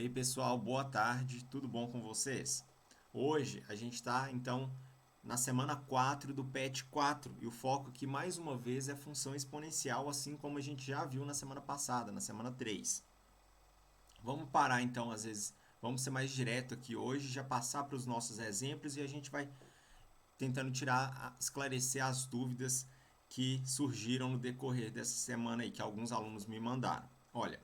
Ei pessoal, boa tarde, tudo bom com vocês? Hoje a gente está então na semana 4 do PET 4 e o foco aqui mais uma vez é a função exponencial, assim como a gente já viu na semana passada, na semana 3. Vamos parar então, às vezes, vamos ser mais direto aqui hoje, já passar para os nossos exemplos e a gente vai tentando esclarecer as dúvidas que surgiram no decorrer dessa semana aí, que alguns alunos me mandaram. Olha,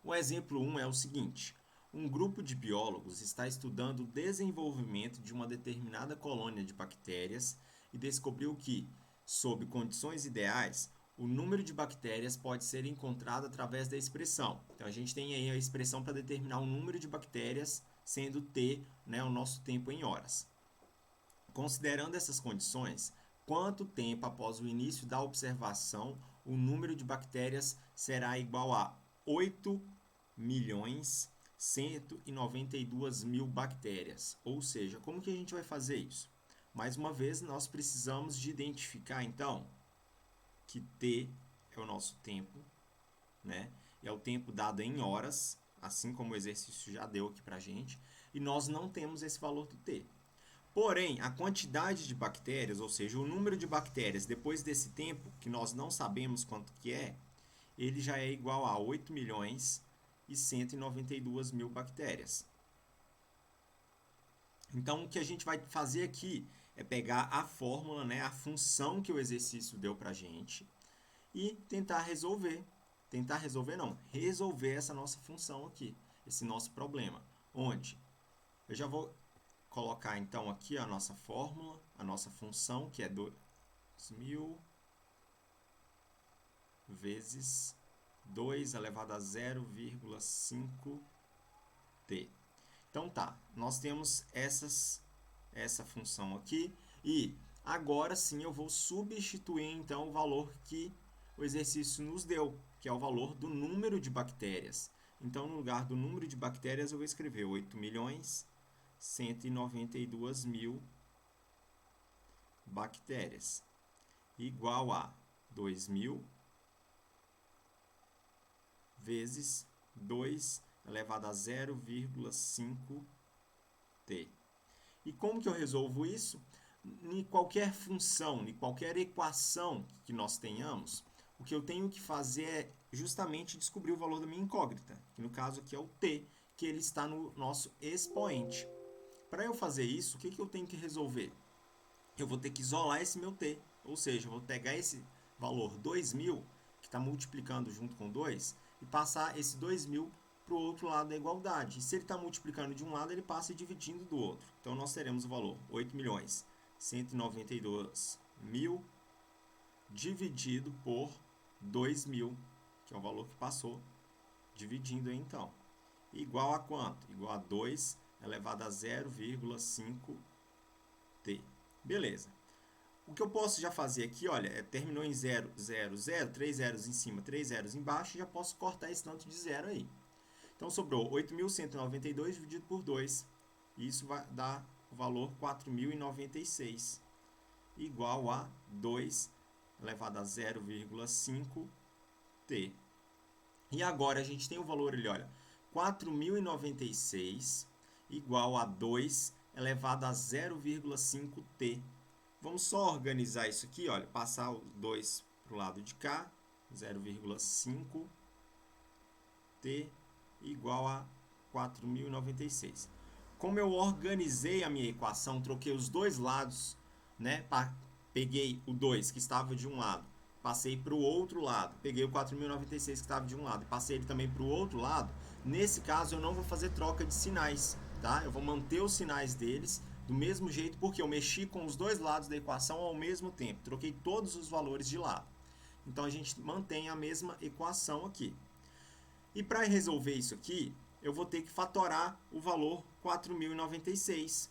o exemplo 1 é o seguinte: um grupo de biólogos está estudando o desenvolvimento de uma determinada colônia de bactérias e descobriu que, sob condições ideais, o número de bactérias pode ser encontrado através da expressão. Então a gente tem aí a expressão para determinar o número de bactérias, sendo T, né, o nosso tempo em horas. Considerando essas condições, quanto tempo após o início da observação o número de bactérias será igual a 8.192.000 bactérias? Ou seja, como que a gente vai fazer isso? Mais uma vez, nós precisamos de identificar, então, que T é o nosso tempo, né? É o tempo dado em horas, assim como o exercício já deu aqui para a gente, e nós não temos esse valor do T. Porém, a quantidade de bactérias, ou seja, o número de bactérias depois desse tempo, que nós não sabemos quanto que é, ele já é igual a 8.192.000 bactérias. Então, o que a gente vai fazer aqui é pegar a fórmula, né, a função que o exercício deu para a gente e tentar resolver. Tentar resolver não, resolver essa nossa função aqui, esse nosso problema. Onde? Eu já vou colocar então aqui a nossa fórmula, a nossa função, que é 2.000 vezes 2 elevado a 0,5t. Então tá, nós temos essa função aqui e agora sim eu vou substituir então o valor que o exercício nos deu, que é o valor do número de bactérias. Então, no lugar do número de bactérias, eu vou escrever 8.192.000 bactérias igual a 2.000 vezes 2 elevado a 0,5t. E como que eu resolvo isso? Em qualquer função, em qualquer equação que nós tenhamos, o que eu tenho que fazer é justamente descobrir o valor da minha incógnita, que no caso aqui é o t, que ele está no nosso expoente. Para eu fazer isso, o que eu tenho que resolver? Eu vou ter que isolar esse meu t, ou seja, eu vou pegar esse valor 2.000, que está multiplicando junto com 2, e passar esse 2.000 para o outro lado da igualdade. E se ele está multiplicando de um lado, ele passa dividindo do outro. Então, nós teremos o valor 8.192.000 dividido por 2.000, que é o valor que passou, dividindo aí, então. Igual a quanto? Igual a 2 elevado a 0,5t. Beleza. O que eu posso já fazer aqui, olha, terminou em 0, 0, 0, 3 zeros em cima, 3 zeros embaixo, já posso cortar esse tanto de zero aí. Então sobrou 8.192 dividido por 2. E isso vai dar o valor 4.096, igual a 2 elevado a 0,5t. E agora a gente tem o valor ali, olha, 4.096 igual a 2 elevado a 0,5t. Vamos só organizar isso aqui, olha, passar o 2 para o lado de cá, 0,5t igual a 4.096. Como eu organizei a minha equação, troquei os dois lados, né? Peguei o 2 que estava de um lado, passei para o outro lado, peguei o 4.096 que estava de um lado e passei ele também para o outro lado. Nesse caso, eu não vou fazer troca de sinais, tá? Eu vou manter os sinais deles do mesmo jeito porque eu mexi com os dois lados da equação ao mesmo tempo, troquei todos os valores de lado. Então a gente mantém a mesma equação aqui. E para resolver isso aqui, eu vou ter que fatorar o valor 4.096.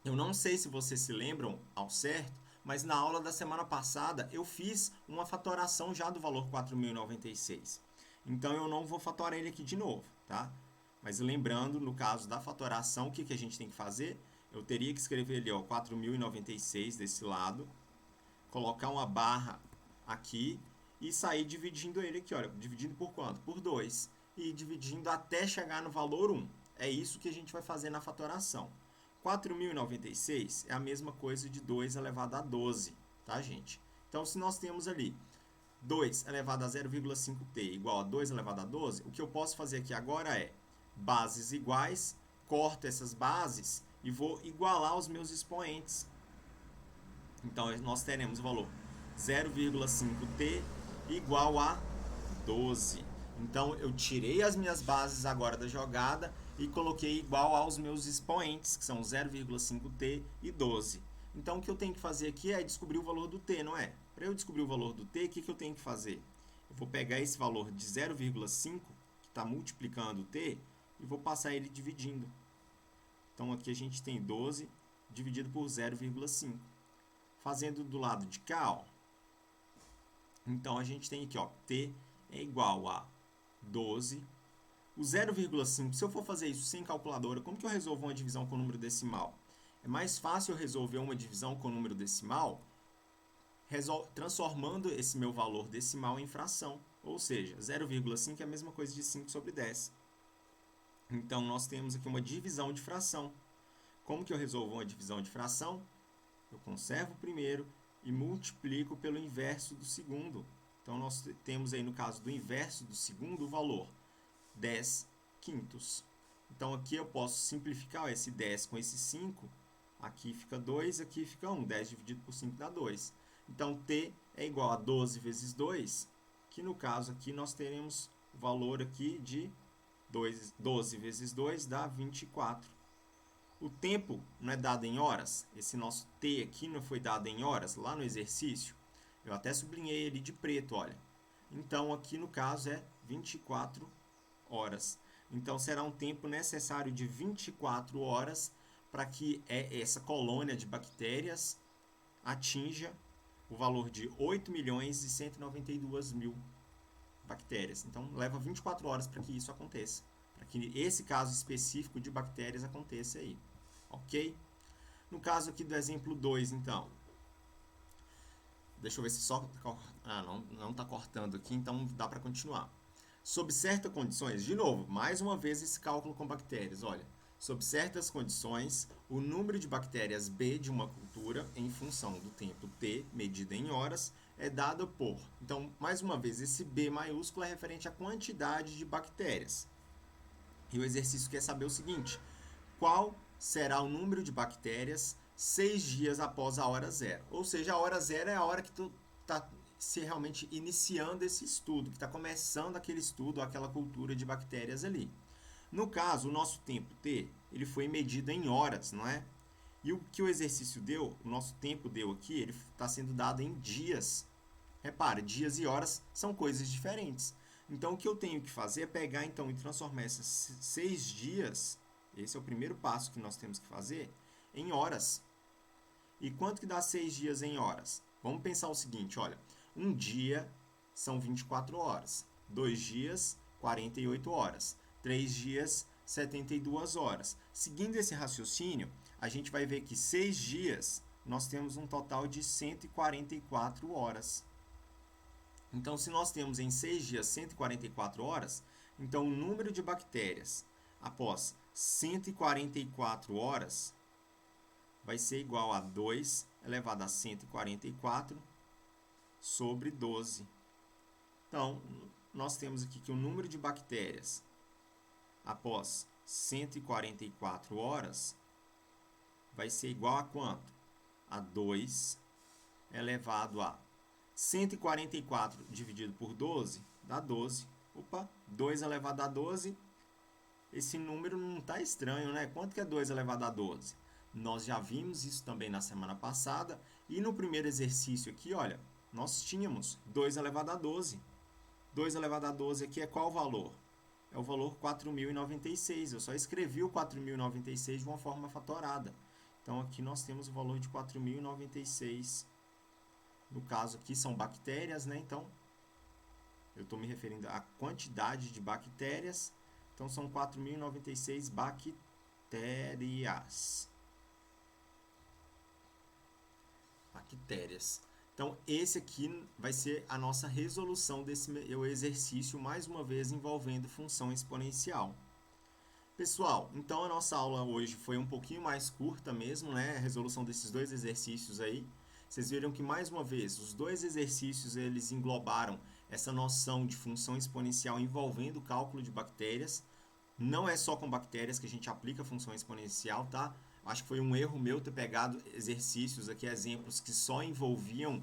Eu não sei se vocês se lembram ao certo, mas na aula da semana passada eu fiz uma fatoração já do valor 4.096. Então eu não vou fatorar ele aqui de novo, tá? Mas lembrando, no caso da fatoração, o que a gente tem que fazer? Eu teria que escrever ali, ó, 4.096 desse lado, colocar uma barra aqui e sair dividindo ele aqui, olha, dividindo por quanto? Por 2. e ir dividindo até chegar no valor 1. É isso que a gente vai fazer na fatoração. 4.096 é a mesma coisa de 2 elevado a 12, tá, gente? Então, se nós temos ali 2 elevado a 0,5t igual a 2 elevado a 12, o que eu posso fazer aqui agora é bases iguais, corto essas bases e vou igualar os meus expoentes. Então, nós teremos o valor 0,5t igual a 12. Então, eu tirei as minhas bases agora da jogada e coloquei igual aos meus expoentes, que são 0,5t e 12. Então, o que eu tenho que fazer aqui é descobrir o valor do t, não é? Para eu descobrir o valor do t, o que eu tenho que fazer? Eu vou pegar esse valor de 0,5, que está multiplicando o t, e vou passar ele dividindo. Então, aqui a gente tem 12 dividido por 0,5. Fazendo do lado de cá, ó. Então, a gente tem aqui, ó, t é igual a 12. O 0,5, se eu for fazer isso sem calculadora, como que eu resolvo uma divisão com número decimal? É mais fácil eu resolver uma divisão com número decimal transformando esse meu valor decimal em fração. Ou seja, 0,5 é a mesma coisa de 5 sobre 10. Então, nós temos aqui uma divisão de fração. Como que eu resolvo uma divisão de fração? Eu conservo o primeiro e multiplico pelo inverso do segundo. Então, nós temos aí, no caso do inverso do segundo, o valor 10 quintos. Então, aqui eu posso simplificar esse 10 com esse 5. Aqui fica 2, aqui fica 1. 10 dividido por 5 dá 2. Então, t é igual a 12 vezes 2, que no caso aqui nós teremos o valor aqui de 12 vezes 2 dá 24. O tempo não é dado em horas. Esse nosso t aqui não foi dado em horas lá no exercício. Eu até sublinhei ele de preto, olha. Então, aqui no caso é 24 horas. Então, será um tempo necessário de 24 horas para que essa colônia de bactérias atinja o valor de 8.192.000 bactérias. Então, leva 24 horas para que isso aconteça. Para que esse caso específico de bactérias aconteça aí. Ok? No caso aqui do exemplo 2, então. Deixa eu ver se só... não está cortando aqui, então dá para continuar. Sob certas condições, de novo, mais uma vez esse cálculo com bactérias, olha. Sob certas condições, o número de bactérias B de uma cultura, em função do tempo T, medido em horas, é dado por... Então, mais uma vez, esse B maiúsculo é referente à quantidade de bactérias. E o exercício quer saber o seguinte: qual será o número de bactérias 6 dias após a hora zero? Ou seja, a hora zero é a hora que tu está se realmente iniciando esse estudo, que está começando aquele estudo, aquela cultura de bactérias ali. No caso, o nosso tempo T, ele foi medido em horas, não é? E o que o exercício deu, o nosso tempo deu aqui, ele está sendo dado em dias. Repare, dias e horas são coisas diferentes. Então, o que eu tenho que fazer é pegar então e transformar esses 6 dias, esse é o primeiro passo que nós temos que fazer, em horas. E quanto que dá 6 dias em horas? Vamos pensar o seguinte, olha, um dia são 24 horas, 2 dias, 48 horas, 3 dias, 72 horas. Seguindo esse raciocínio, a gente vai ver que 6 dias nós temos um total de 144 horas. Então, se nós temos em 6 dias 144 horas, então o número de bactérias após 144 horas vai ser igual a 2 elevado a 144 sobre 12. Então, nós temos aqui que o número de bactérias após 144 horas vai ser igual a quanto? A 2 elevado a 144 dividido por 12 dá 12. Opa, 2 elevado a 12. Esse número não está estranho, né? Quanto que é 2 elevado a 12? Nós já vimos isso também na semana passada. E no primeiro exercício aqui, olha, nós tínhamos 2 elevado a 12. 2 elevado a 12 aqui é qual valor? É o valor 4.096. Eu só escrevi o 4.096 de uma forma fatorada. Então, aqui nós temos o valor de 4.096. No caso aqui são bactérias, né? Então, eu estou me referindo à quantidade de bactérias. Então, são 4.096 bactérias. Bactérias. Então, esse aqui vai ser a nossa resolução desse exercício, mais uma vez envolvendo função exponencial. Pessoal, então a nossa aula hoje foi um pouquinho mais curta mesmo, né? A resolução desses dois exercícios aí. Vocês viram que, mais uma vez, os dois exercícios eles englobaram essa noção de função exponencial envolvendo o cálculo de bactérias. Não é só com bactérias que a gente aplica a função exponencial, tá? Acho que foi um erro meu ter pegado exercícios aqui, exemplos que só envolviam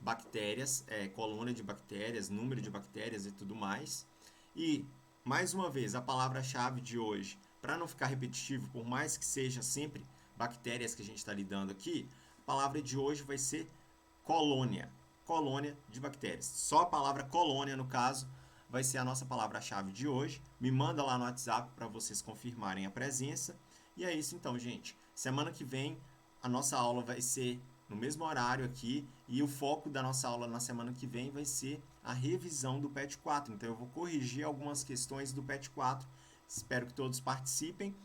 bactérias, colônia de bactérias, número de bactérias e tudo mais. E, mais uma vez, a palavra-chave de hoje, para não ficar repetitivo, por mais que seja sempre bactérias que a gente está lidando aqui, a palavra de hoje vai ser colônia. Colônia de bactérias. Só a palavra colônia, no caso, vai ser a nossa palavra-chave de hoje. Me manda lá no WhatsApp para vocês confirmarem a presença. E é isso então, gente. Semana que vem a nossa aula vai ser no mesmo horário aqui e o foco da nossa aula na semana que vem vai ser a revisão do PET 4. Então eu vou corrigir algumas questões do PET 4. Espero que todos participem.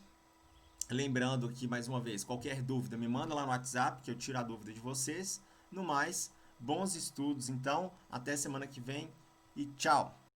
Lembrando que, mais uma vez, qualquer dúvida me manda lá no WhatsApp que eu tiro a dúvida de vocês. No mais, bons estudos então, até semana que vem e tchau!